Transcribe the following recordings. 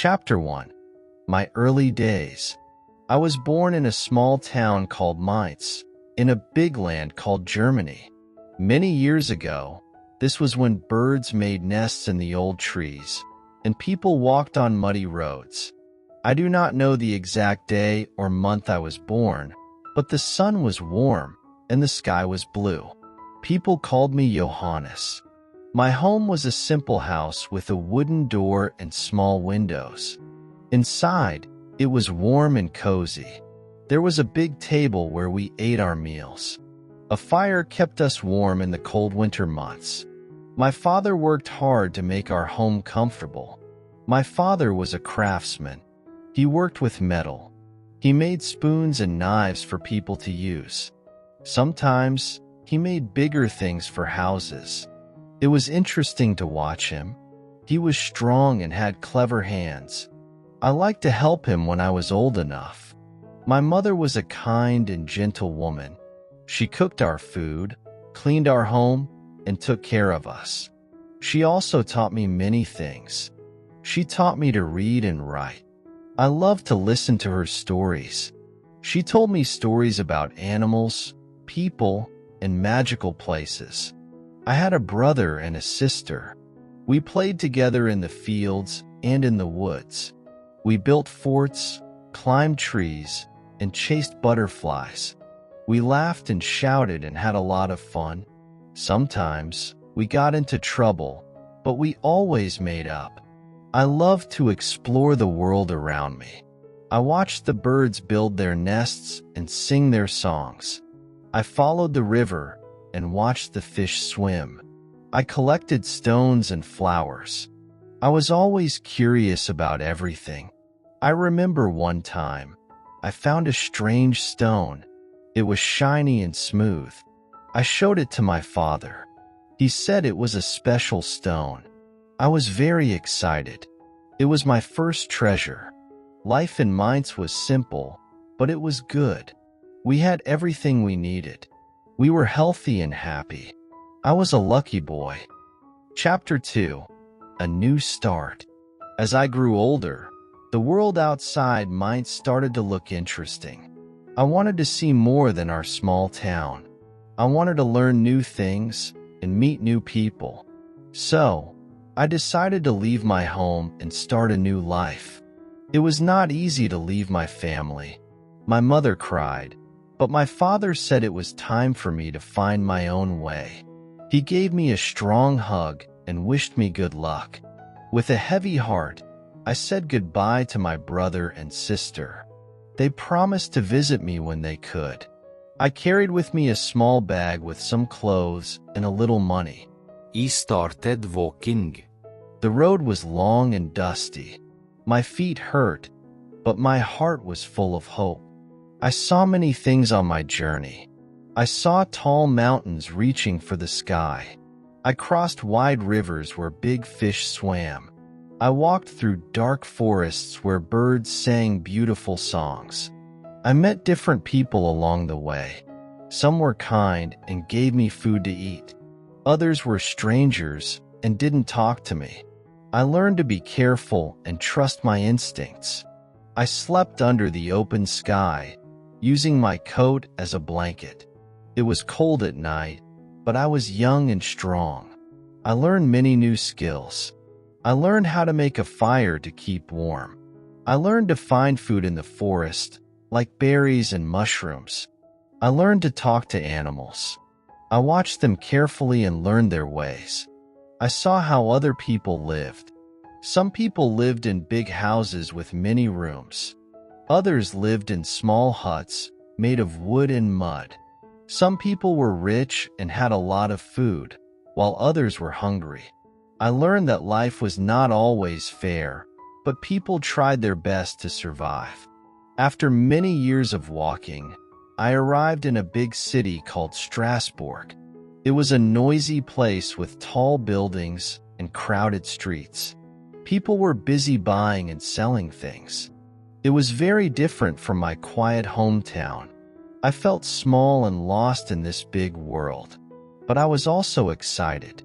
Chapter 1. My Early Days. I was born in a small town called Mainz, in a big land called Germany. Many years ago, this was when birds made nests in the old trees, and people walked on muddy roads. I do not know the exact day or month I was born, but the sun was warm and the sky was blue. People called me Johannes. My home was a simple house with a wooden door and small windows. Inside, it was warm and cozy. There was a big table where we ate our meals. A fire kept us warm in the cold winter months. My father worked hard to make our home comfortable. My father was a craftsman. He worked with metal. He made spoons and knives for people to use. Sometimes, he made bigger things for houses. It was interesting to watch him. He was strong and had clever hands. I liked to help him when I was old enough. My mother was a kind and gentle woman. She cooked our food, cleaned our home, and took care of us. She also taught me many things. She taught me to read and write. I loved to listen to her stories. She told me stories about animals, people, and magical places. I had a brother and a sister. We played together in the fields and in the woods. We built forts, climbed trees, and chased butterflies. We laughed and shouted and had a lot of fun. Sometimes we got into trouble, but we always made up. I loved to explore the world around me. I watched the birds build their nests and sing their songs. I followed the river and watched the fish swim. I collected stones and flowers. I was always curious about everything. I remember one time, I found a strange stone. It was shiny and smooth. I showed it to my father. He said it was a special stone. I was very excited. It was my first treasure. Life in Mainz was simple, but it was good. We had everything we needed. We were healthy and happy. I was a lucky boy. Chapter 2. A New Start. As I grew older, the world outside Mainz started to look interesting. I wanted to see more than our small town. I wanted to learn new things and meet new people. So, I decided to leave my home and start a new life. It was not easy to leave my family. My mother cried, but my father said it was time for me to find my own way. He gave me a strong hug and wished me good luck. With a heavy heart, I said goodbye to my brother and sister. They promised to visit me when they could. I carried with me a small bag with some clothes and a little money. I started walking. The road was long and dusty. My feet hurt, but my heart was full of hope. I saw many things on my journey. I saw tall mountains reaching for the sky. I crossed wide rivers where big fish swam. I walked through dark forests where birds sang beautiful songs. I met different people along the way. Some were kind and gave me food to eat. Others were strangers and didn't talk to me. I learned to be careful and trust my instincts. I slept under the open sky, using my coat as a blanket. It was cold at night, but I was young and strong. I learned many new skills. I learned how to make a fire to keep warm. I learned to find food in the forest, like berries and mushrooms. I learned to talk to animals. I watched them carefully and learned their ways. I saw how other people lived. Some people lived in big houses with many rooms. Others lived in small huts made of wood and mud. Some people were rich and had a lot of food, while others were hungry. I learned that life was not always fair, but people tried their best to survive. After many years of walking, I arrived in a big city called Strasbourg. It was a noisy place with tall buildings and crowded streets. People were busy buying and selling things. It was very different from my quiet hometown. I felt small and lost in this big world, but I was also excited.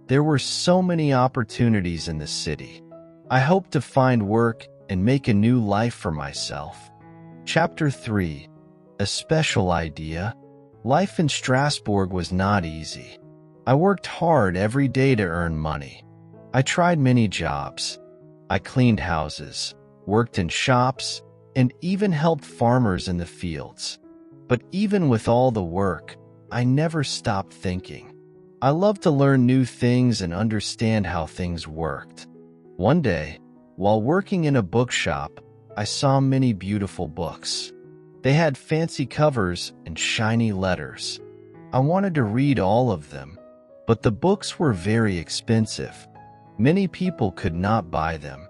There were so many opportunities in the city. I hoped to find work and make a new life for myself. Chapter 3. A special idea. Life in Strasbourg was not easy. I worked hard every day to earn money. I tried many jobs. I cleaned houses, worked in shops, and even helped farmers in the fields. But even with all the work, I never stopped thinking. I loved to learn new things and understand how things worked. One day, while working in a bookshop, I saw many beautiful books. They had fancy covers and shiny letters. I wanted to read all of them, but the books were very expensive. Many people could not buy them.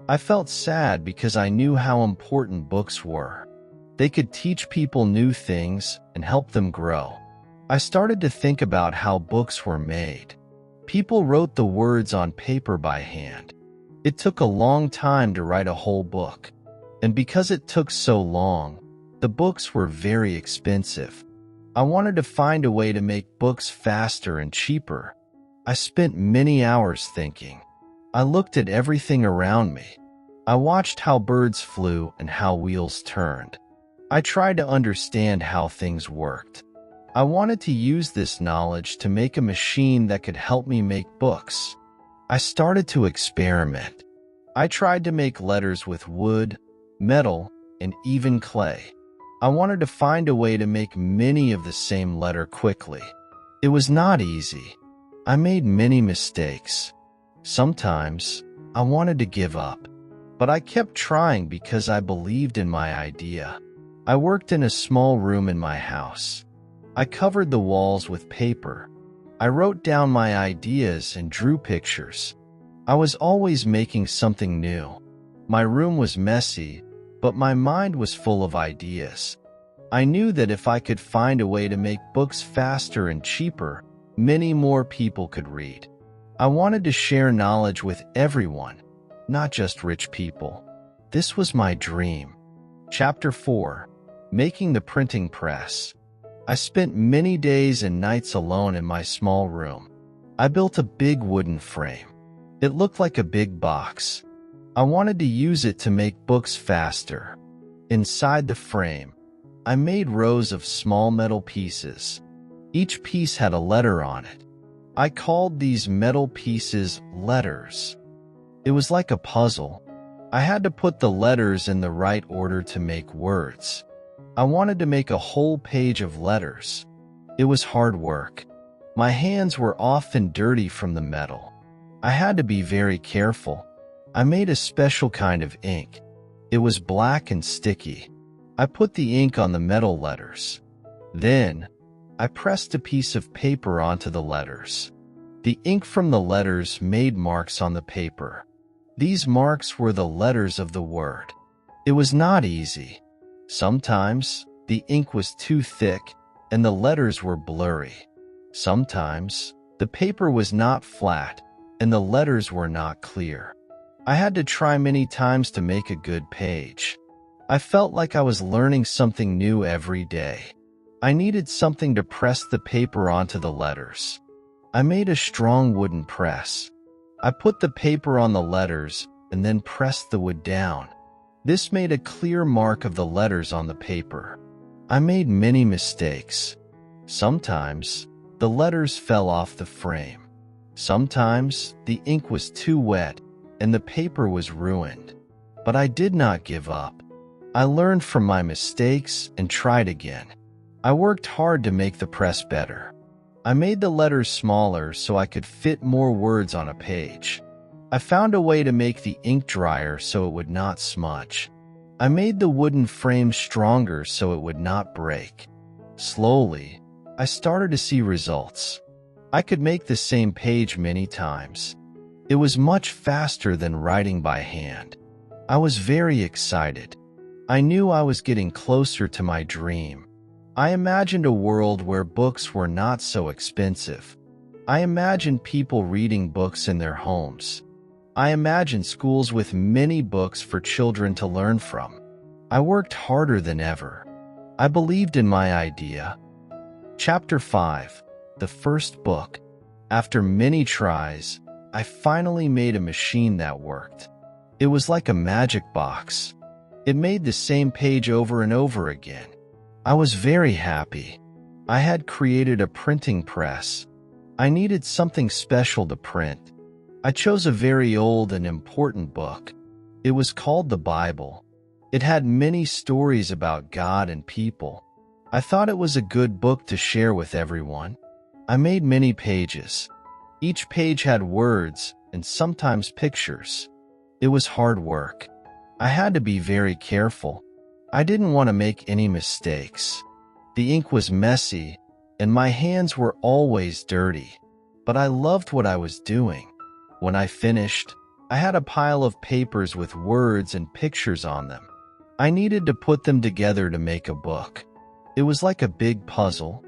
I felt sad because I knew how important books were. They could teach people new things and help them grow. I started to think about how books were made. People wrote the words on paper by hand. It took a long time to write a whole book. And because it took so long, the books were very expensive. I wanted to find a way to make books faster and cheaper. I spent many hours thinking. I looked at everything around me. I watched how birds flew and how wheels turned. I tried to understand how things worked. I wanted to use this knowledge to make a machine that could help me make books. I started to experiment. I tried to make letters with wood, metal, and even clay. I wanted to find a way to make many of the same letter quickly. It was not easy. I made many mistakes. Sometimes, I wanted to give up. But I kept trying because I believed in my idea. I worked in a small room in my house. I covered the walls with paper. I wrote down my ideas and drew pictures. I was always making something new. My room was messy, but my mind was full of ideas. I knew that if I could find a way to make books faster and cheaper, many more people could read. I wanted to share knowledge with everyone, not just rich people. This was my dream. Chapter 4. Making the printing press. I spent many days and nights alone in my small room. I built a big wooden frame. It looked like a big box. I wanted to use it to make books faster. Inside the frame, I made rows of small metal pieces. Each piece had a letter on it. I called these metal pieces letters. It was like a puzzle. I had to put the letters in the right order to make words. I wanted to make a whole page of letters. It was hard work. My hands were often dirty from the metal. I had to be very careful. I made a special kind of ink. It was black and sticky. I put the ink on the metal letters. Then, I pressed a piece of paper onto the letters. The ink from the letters made marks on the paper. These marks were the letters of the word. It was not easy. Sometimes, the ink was too thick and the letters were blurry. Sometimes, the paper was not flat and the letters were not clear. I had to try many times to make a good page. I felt like I was learning something new every day. I needed something to press the paper onto the letters. I made a strong wooden press. I put the paper on the letters and then pressed the wood down. This made a clear mark of the letters on the paper. I made many mistakes. Sometimes, the letters fell off the frame. Sometimes, the ink was too wet and the paper was ruined. But I did not give up. I learned from my mistakes and tried again. I worked hard to make the press better. I made the letters smaller so I could fit more words on a page. I found a way to make the ink drier so it would not smudge. I made the wooden frame stronger so it would not break. Slowly, I started to see results. I could make the same page many times. It was much faster than writing by hand. I was very excited. I knew I was getting closer to my dream. I imagined a world where books were not so expensive. I imagined people reading books in their homes. I imagined schools with many books for children to learn from. I worked harder than ever. I believed in my idea. Chapter 5. The first book. After many tries, I finally made a machine that worked. It was like a magic box. It made the same page over and over again. I was very happy. I had created a printing press. I needed something special to print. I chose a very old and important book. It was called the Bible. It had many stories about God and people. I thought it was a good book to share with everyone. I made many pages. Each page had words and sometimes pictures. It was hard work. I had to be very careful. I didn't want to make any mistakes. The ink was messy, and my hands were always dirty. But I loved what I was doing. When I finished, I had a pile of papers with words and pictures on them. I needed to put them together to make a book. It was like a big puzzle.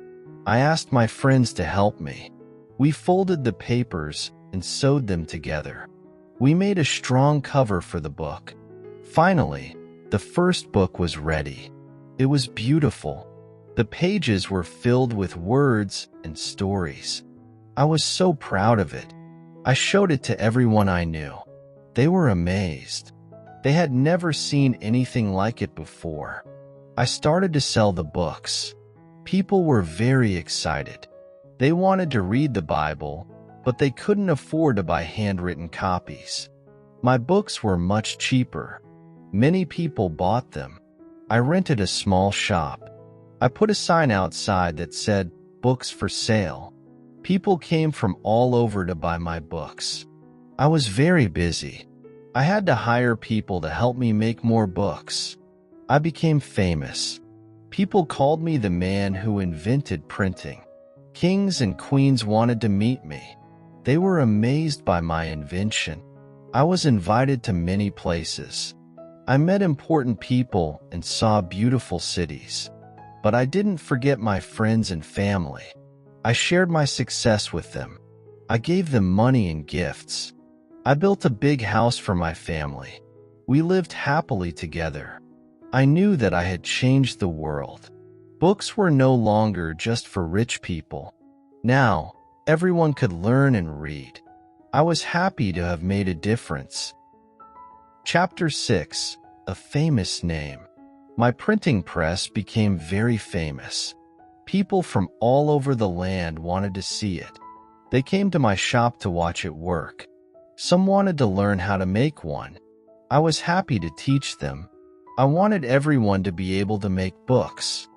I asked my friends to help me. We folded the papers and sewed them together. We made a strong cover for the book. Finally, the first book was ready. It was beautiful. The pages were filled with words and stories. I was so proud of it. I showed it to everyone I knew. They were amazed. They had never seen anything like it before. I started to sell the books. People were very excited. They wanted to read the Bible, but they couldn't afford to buy handwritten copies. My books were much cheaper. Many people bought them. I rented a small shop. I put a sign outside that said, "Books for sale." People came from all over to buy my books. I was very busy. I had to hire people to help me make more books. I became famous. People called me the man who invented printing. Kings and queens wanted to meet me. They were amazed by my invention. I was invited to many places. I met important people and saw beautiful cities. But I didn't forget my friends and family. I shared my success with them. I gave them money and gifts. I built a big house for my family. We lived happily together. I knew that I had changed the world. Books were no longer just for rich people. Now, everyone could learn and read. I was happy to have made a difference. Chapter 6. A famous name. My printing press became very famous. People from all over the land wanted to see it. They came to my shop to watch it work. Some wanted to learn how to make one. I was happy to teach them. I wanted everyone to be able to make books.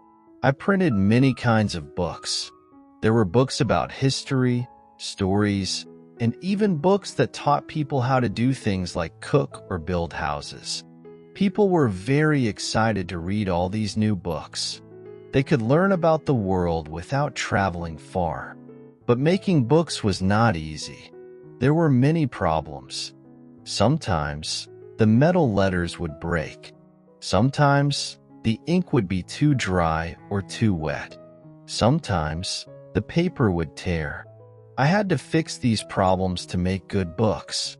I printed many kinds of books. There were books about history, stories, and even books that taught people how to do things like cook or build houses. People were very excited to read all these new books. They could learn about the world without traveling far. But making books was not easy. There were many problems. Sometimes, the metal letters would break. Sometimes, the ink would be too dry or too wet. Sometimes, the paper would tear. I had to fix these problems to make good books.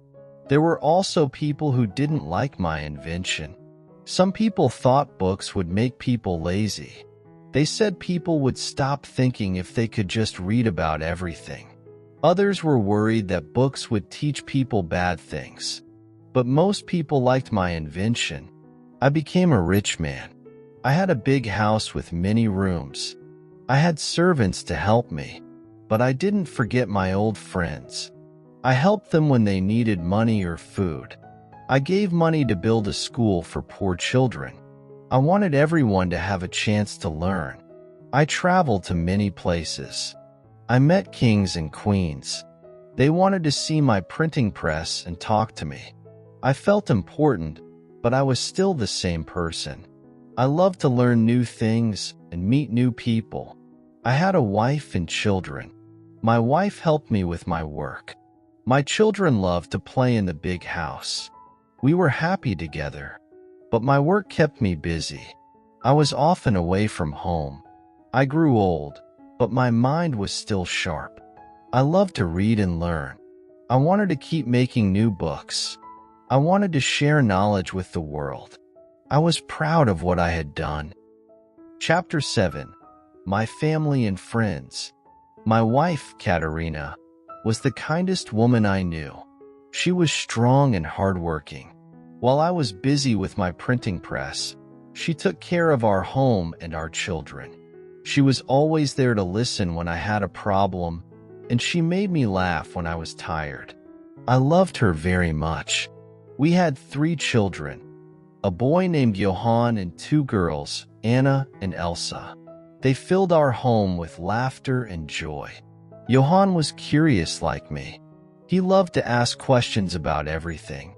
There were also people who didn't like my invention. Some people thought books would make people lazy. They said people would stop thinking if they could just read about everything. Others were worried that books would teach people bad things. But most people liked my invention. I became a rich man. I had a big house with many rooms. I had servants to help me, but I didn't forget my old friends. I helped them when they needed money or food. I gave money to build a school for poor children. I wanted everyone to have a chance to learn. I traveled to many places. I met kings and queens. They wanted to see my printing press and talk to me. I felt important, but I was still the same person. I loved to learn new things and meet new people. I had a wife and children. My wife helped me with my work. My children loved to play in the big house. We were happy together, but my work kept me busy. I was often away from home. I grew old, but my mind was still sharp. I loved to read and learn. I wanted to keep making new books. I wanted to share knowledge with the world. I was proud of what I had done. Chapter 7. My family and friends. My wife, Katerina, was the kindest woman I knew. She was strong and hardworking. While I was busy with my printing press, she took care of our home and our children. She was always there to listen when I had a problem, and she made me laugh when I was tired. I loved her very much. We had 3 children, a boy named Johann and 2 girls, Anna and Elsa. They filled our home with laughter and joy. Johann was curious like me. He loved to ask questions about everything.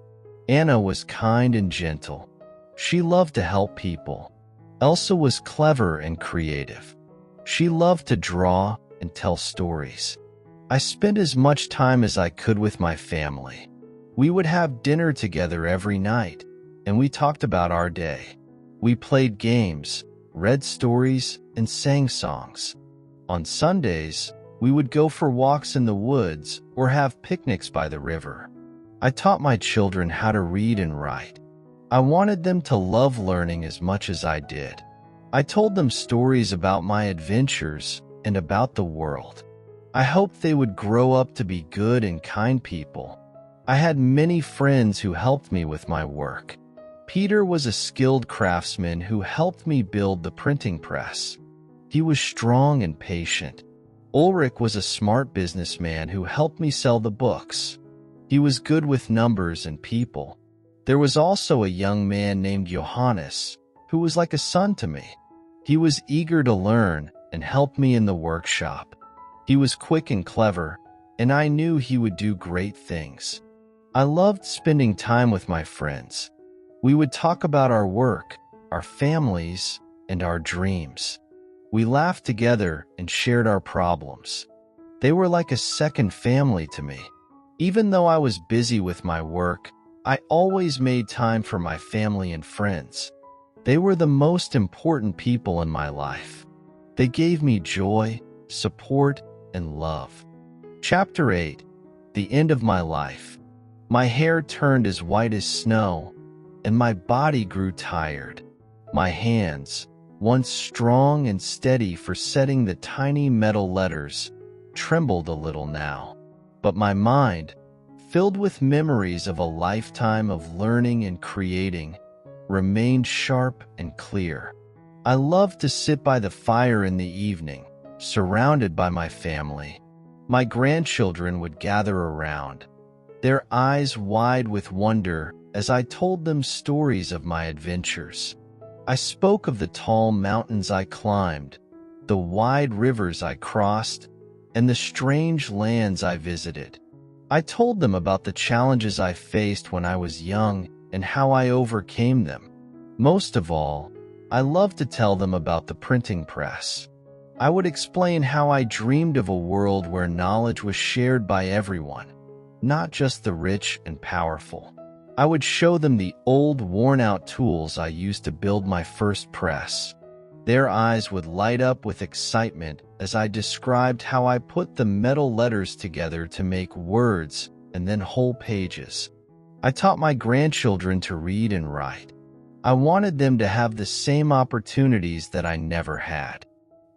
Anna was kind and gentle. She loved to help people. Elsa was clever and creative. She loved to draw and tell stories. I spent as much time as I could with my family. We would have dinner together every night, and we talked about our day. We played games, read stories, and sang songs. On Sundays, we would go for walks in the woods or have picnics by the river. I taught my children how to read and write. I wanted them to love learning as much as I did. I told them stories about my adventures and about the world. I hoped they would grow up to be good and kind people. I had many friends who helped me with my work. Peter was a skilled craftsman who helped me build the printing press. He was strong and patient. Ulrich was a smart businessman who helped me sell the books. He was good with numbers and people. There was also a young man named Johannes, who was like a son to me. He was eager to learn and helped me in the workshop. He was quick and clever, and I knew he would do great things. I loved spending time with my friends. We would talk about our work, our families, and our dreams. We laughed together and shared our problems. They were like a second family to me. Even though I was busy with my work, I always made time for my family and friends. They were the most important people in my life. They gave me joy, support, and love. Chapter 8. The End of My Life. My hair turned as white as snow, and my body grew tired. My hands, once strong and steady for setting the tiny metal letters, trembled a little now. But my mind, filled with memories of a lifetime of learning and creating, remained sharp and clear. I loved to sit by the fire in the evening, surrounded by my family. My grandchildren would gather around, their eyes wide with wonder as I told them stories of my adventures. I spoke of the tall mountains I climbed, the wide rivers I crossed, and the strange lands I visited. I told them about the challenges I faced when I was young and how I overcame them. Most of all, I loved to tell them about the printing press. I would explain how I dreamed of a world where knowledge was shared by everyone, not just the rich and powerful. I would show them the old, worn-out tools I used to build my first press. Their eyes would light up with excitement as I described how I put the metal letters together to make words and then whole pages. I taught my grandchildren to read and write. I wanted them to have the same opportunities that I never had.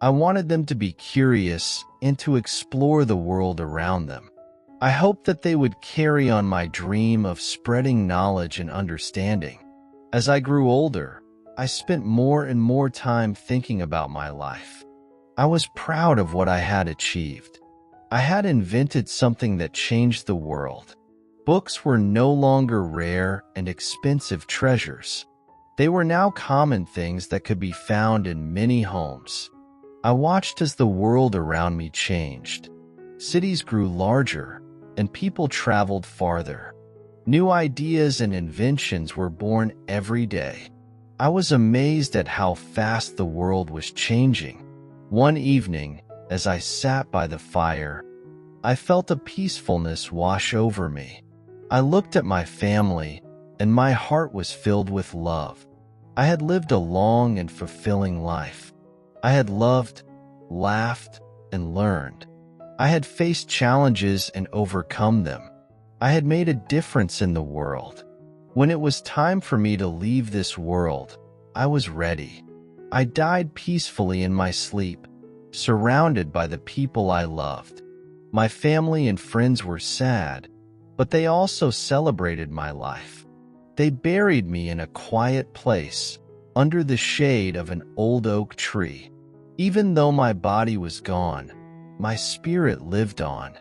I wanted them to be curious and to explore the world around them. I hoped that they would carry on my dream of spreading knowledge and understanding. As I grew older, I spent more and more time thinking about my life. I was proud of what I had achieved. I had invented something that changed the world. Books were no longer rare and expensive treasures. They were now common things that could be found in many homes. I watched as the world around me changed. Cities grew larger, and people traveled farther. New ideas and inventions were born every day. I was amazed at how fast the world was changing. One evening, as I sat by the fire, I felt a peacefulness wash over me. I looked at my family, and my heart was filled with love. I had lived a long and fulfilling life. I had loved, laughed, and learned. I had faced challenges and overcome them. I had made a difference in the world. When it was time for me to leave this world, I was ready. I died peacefully in my sleep, surrounded by the people I loved. My family and friends were sad, but they also celebrated my life. They buried me in a quiet place, under the shade of an old oak tree. Even though my body was gone, my spirit lived on.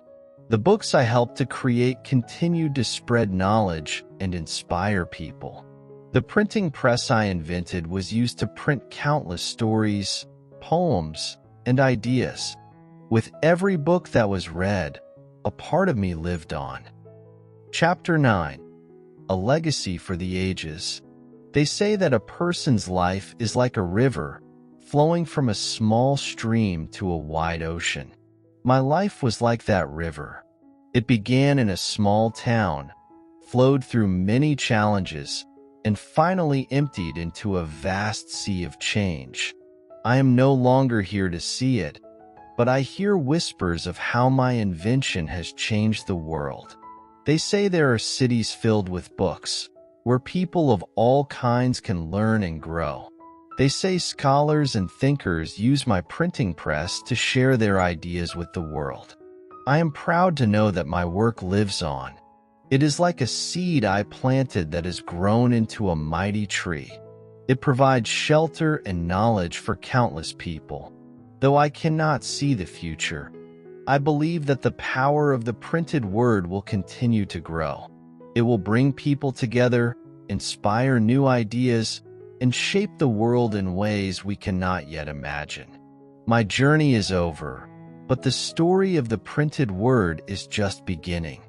The books I helped to create continued to spread knowledge and inspire people. The printing press I invented was used to print countless stories, poems, and ideas. With every book that was read, a part of me lived on. Chapter 9. A Legacy for the Ages. They say that a person's life is like a river, flowing from a small stream to a wide ocean. My life was like that river. It began in a small town, flowed through many challenges, and finally emptied into a vast sea of change. I am no longer here to see it, but I hear whispers of how my invention has changed the world. They say there are cities filled with books, where people of all kinds can learn and grow. They say scholars and thinkers use my printing press to share their ideas with the world. I am proud to know that my work lives on. It is like a seed I planted that has grown into a mighty tree. It provides shelter and knowledge for countless people. Though I cannot see the future, I believe that the power of the printed word will continue to grow. It will bring people together, inspire new ideas, and shape the world in ways we cannot yet imagine. My journey is over, but the story of the printed word is just beginning.